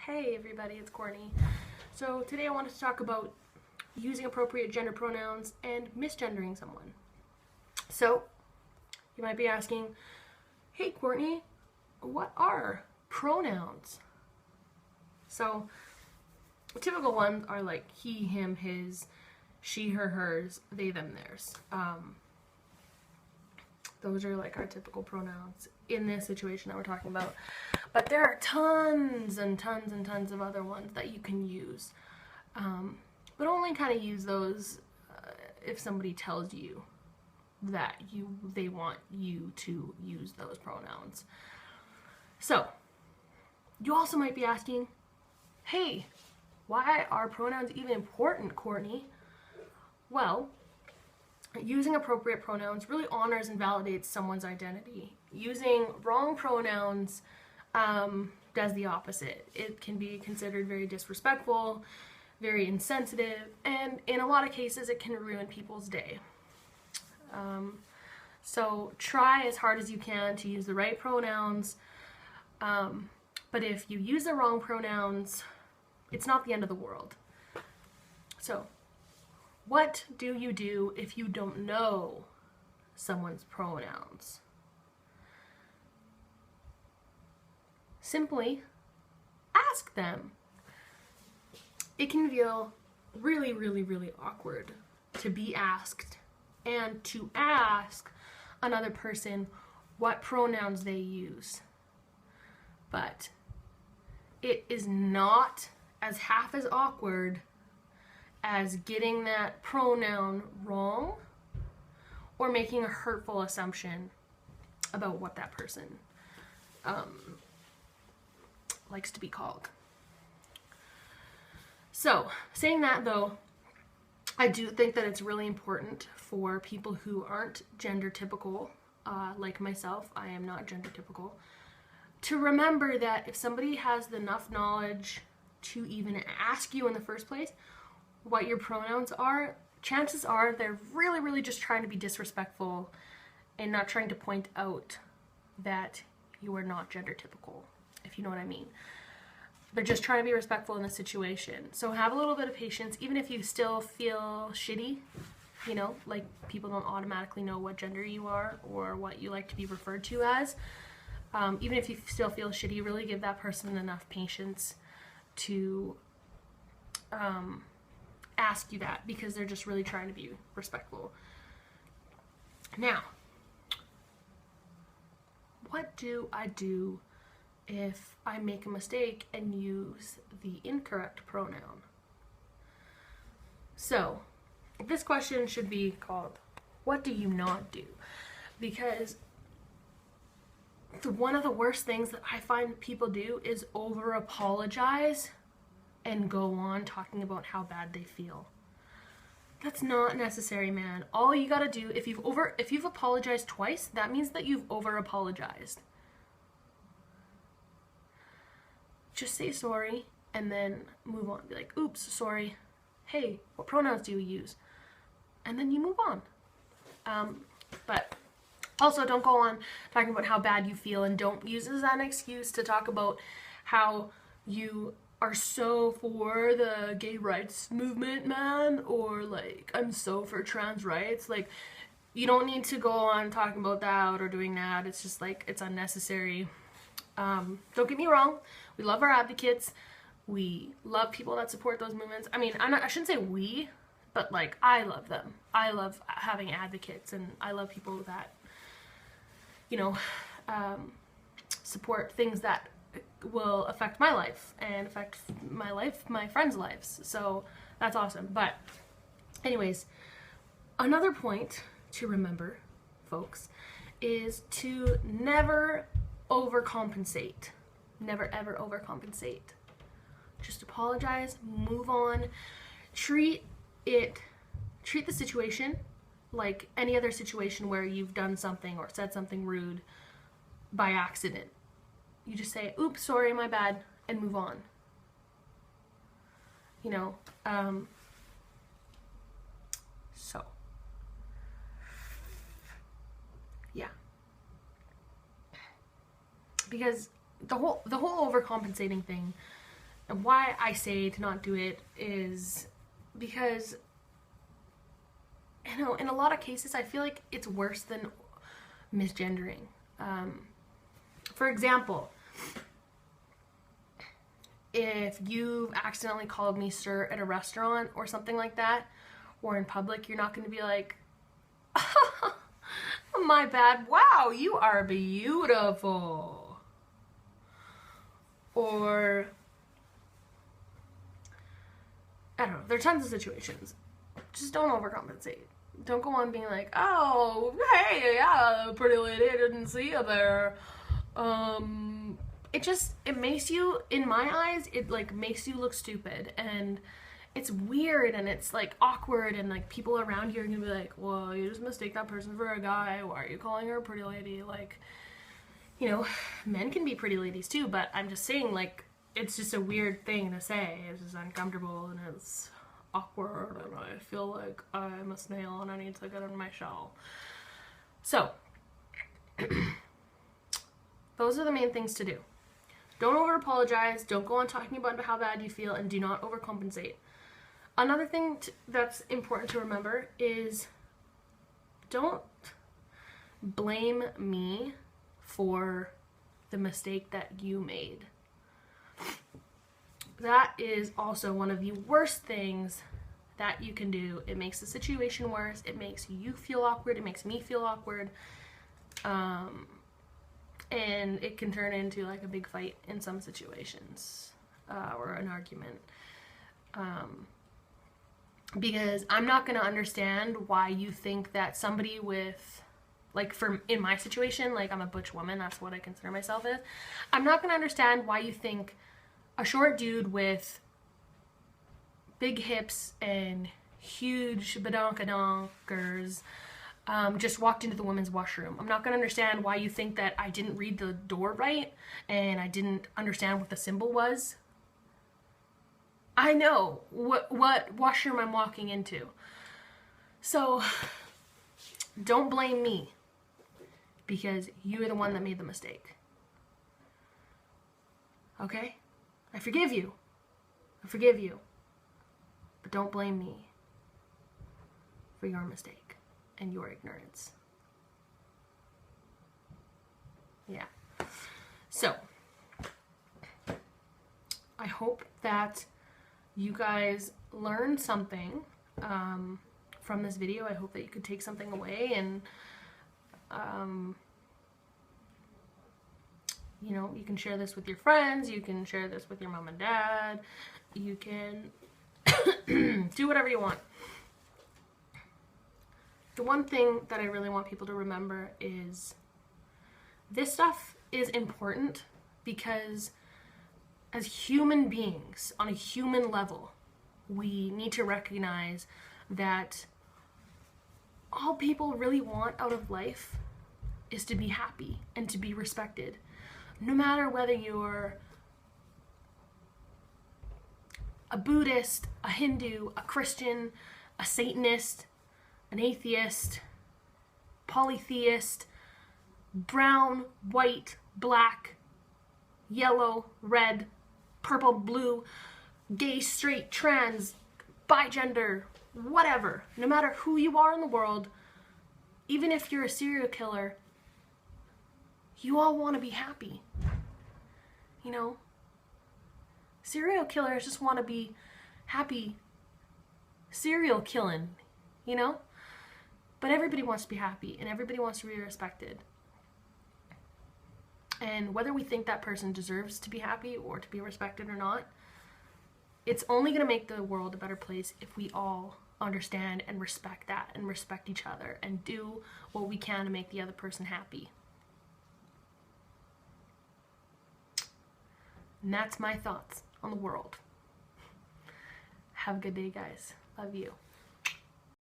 Hey everybody, it's Courtney. So today I wanted to talk about using appropriate gender pronouns and misgendering someone. So you might be asking, hey Courtney, what are pronouns? So typical ones are like he, him, his, she, her, hers, they, them, theirs. Those are like our typical pronouns in this situation that we're talking about. But there are tons and tons and tons of other ones that you can use. But only kind of use those if somebody tells you that they want you to use those pronouns. So, you also might be asking, hey, why are pronouns even important, Courtney? Well, using appropriate pronouns really honors and validates someone's identity. Using wrong pronouns does the opposite. It can be considered very disrespectful, very insensitive, and in a lot of cases it can ruin people's day. So try as hard as you can to use the right pronouns, but if you use the wrong pronouns, it's not the end of the world. So what do you do if you don't know someone's pronouns? Simply ask them. It can feel really, really, really awkward to be asked and to ask another person what pronouns they use. But it is not as half as awkward as getting that pronoun wrong or making a hurtful assumption about what that person likes to be called. So, saying that though, I do think that it's really important for people who aren't gender typical, like myself, I am not gender typical, to remember that if somebody has enough knowledge to even ask you in the first place what your pronouns are, chances are they're really, really just trying to be disrespectful and not trying to point out that you are not gender typical, if you know what I mean. They're just trying to be respectful in the situation. So have a little bit of patience, even if you still feel shitty, you know, like people don't automatically know what gender you are or what you like to be referred to as. Even if you still feel shitty, really give that person enough patience to ask you that, because they're just really trying to be respectful. Now, what do I do if I make a mistake and use the incorrect pronoun? So, this question should be called, what do you not do? Because one of the worst things that I find people do is over apologize and go on talking about how bad they feel. That's not necessary, man. All you gotta do, if you've apologized twice, that means that you've over apologized. Just say sorry and then move on. Be like, oops, sorry. Hey, what pronouns do you use? And then you move on. But also don't go on talking about how bad you feel, and don't use it as an excuse to talk about how you are so for the gay rights movement, man, or like, I'm so for trans rights. Like, you don't need to go on talking about that or doing that. It's just like, it's unnecessary. Don't get me wrong, we love our advocates, we love people that support those movements. I mean, I shouldn't say we, but like, I love them. I love having advocates, and I love people that, you know, support things that will affect my life and affect my friends' lives. So that's awesome. But anyways, another point to remember, folks, is to never overcompensate. Never ever overcompensate. Just apologize, move on, treat the situation like any other situation where you've done something or said something rude by accident. You just say, oops, sorry, my bad, and move on. You know, so, yeah. Because the whole overcompensating thing And why I say to not do it is because, you know, in a lot of cases, I feel like it's worse than misgendering. For example, if you've accidentally called me sir at a restaurant or something like that, or in public, you're not going to be like, my bad, wow, you are beautiful. Or, I don't know, there are tons of situations. Just don't overcompensate. Don't go on being like, oh, hey, yeah, pretty lady, I didn't see you there. It makes you, in my eyes, it like makes you look stupid, and it's weird, and it's like awkward, and like people around you are gonna be like, well, you just mistake that person for a guy, why are you calling her a pretty lady? Like, you know, men can be pretty ladies too, but I'm just saying, like, it's just a weird thing to say. It's just uncomfortable, and it's awkward, and I feel like I'm a snail and I need to get in my shell. So those are the main things to do. Don't over apologize, don't go on talking about how bad you feel, and do not overcompensate. Another thing that's important to remember is don't blame me for the mistake that you made. That is also one of the worst things that you can do. It makes the situation worse. It makes you feel awkward. It makes me feel awkward. And it can turn into like a big fight in some situations, or an argument. Because I'm not going to understand why you think that somebody with, like, in my situation, like, I'm a butch woman, that's what I consider myself as. I'm not going to understand why you think a short dude with big hips and huge badonkadonks just walked into the women's washroom. I'm not going to understand why you think that I didn't read the door right and I didn't understand what the symbol was. I know what washroom I'm walking into. So don't blame me, because you're the one that made the mistake. Okay? I forgive you. I forgive you. But don't blame me for your mistake and your ignorance. Yeah. So, I hope that you guys learned something from this video. I hope that you could take something away, and you know, you can share this with your friends, you can share this with your mom and dad, you can do whatever you want. The one thing that I really want people to remember is this stuff is important because as human beings, on a human level, we need to recognize that all people really want out of life is to be happy and to be respected. No matter whether you're a Buddhist, a Hindu, a Christian, a Satanist, an atheist, polytheist, brown, white, black, yellow, red, purple, blue, gay, straight, trans, bigender, whatever. No matter who you are in the world, even if you're a serial killer, you all want to be happy. You know? Serial killers just want to be happy serial killing, you know? But everybody wants to be happy, and everybody wants to be respected. And whether we think that person deserves to be happy or to be respected or not, it's only going to make the world a better place if we all understand and respect that and respect each other and do what we can to make the other person happy. And that's my thoughts on the world. Have a good day, guys. Love you.